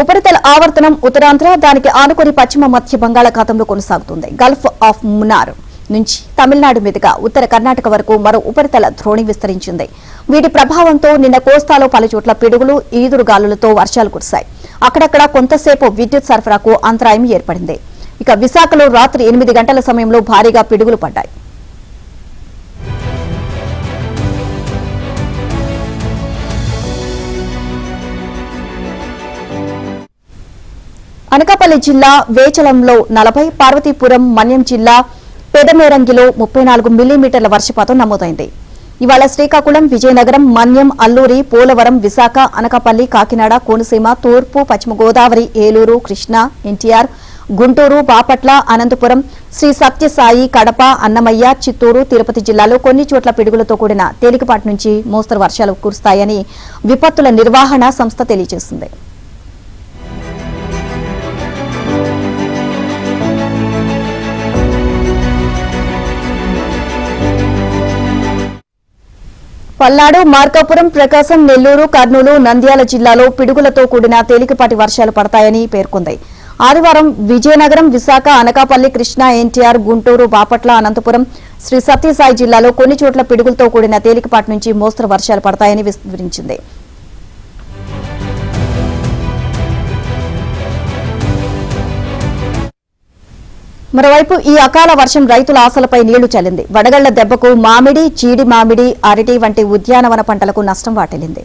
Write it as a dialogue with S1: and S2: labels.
S1: ఉపరితల ఆవర్తనం ఉత్తరాంధ్ర దానికి ఆనుకొని పశ్చిమ మధ్య బంగాళాఖాతంలో కొనసాగుతుంది. గల్ఫ్ ఆఫ్ మున్నార్ నుంచి తమిళనాడు మీదుగా ఉత్తర కర్ణాటక వరకు మరో ఉపరితల ద్రోణి విస్తరించింది. వీటి ప్రభావంతో నిన్న కోస్తాలో పలుచోట్ల పిడుగులు, ఈదురుగాలులతో వర్షాలు కురిశాయి. అక్కడక్కడ కొంతసేపు విద్యుత్ సరఫరాకు అంతరాయం ఏర్పడింది. ఇక విశాఖలో రాత్రి 8 గంటల సమయంలో భారీగా పిడుగులు పడ్డాయి. అనకాపల్లి జిల్లా వేచలంలో 40, పార్వతీపురం, మన్యం జిల్లా పెదమేరంగిలో 34 మిల్లీమీటర్ల వర్షపాతం నమోదైంది. ఇవాళ శ్రీకాకుళం, విజయనగరం, మన్యం, అల్లూరి, పోలవరం, విశాఖ, అనకాపల్లి, కాకినాడ, కోనసీమ, తూర్పు, పశ్చిమ గోదావరి, ఏలూరు, కృష్ణా, ఎన్టీఆర్, గుంటూరు, బాపట్ల, అనంతపురం, శ్రీ సత్యసాయి, కడప, అన్నమయ్య, చిత్తూరు, తిరుపతి జిల్లాలో కొన్ని చోట్ల పిడుగులతో కూడిన తేలికపాటి నుంచి మోస్తరు వర్షాలు కురుస్తాయని విపత్తుల నిర్వహణ సంస్థ తెలియజేసింది. పల్నాడు, మార్కాపురం, ప్రకాశం, నెల్లూరు, కర్నూలు, నంద్యాల జిల్లాలో పిడుగులతో కూడిన తేలికపాటి వర్షాలు పడతాయని పేర్కొంది. ఆదివారం విజయనగరం, విశాఖ, అనకాపల్లి, కృష్ణా, ఎన్టీఆర్, గుంటూరు, బాపట్ల, అనంతపురం, శ్రీ సత్యసాయి జిల్లాలో కొన్ని చోట్ల పిడుగులతో కూడిన తేలికపాటి నుంచి మోస్తరు వర్షాలు పడతాయని వివరించింది. మరోవైపు ఈ అకాల వర్షం రైతుల ఆశలపై నీళ్లు చల్లింది. వడగళ్ల దెబ్బకు మామిడి, చీడి మామిడి, అరటి వంటి ఉద్యానవన పంటలకు నష్టం వాటిల్లింది.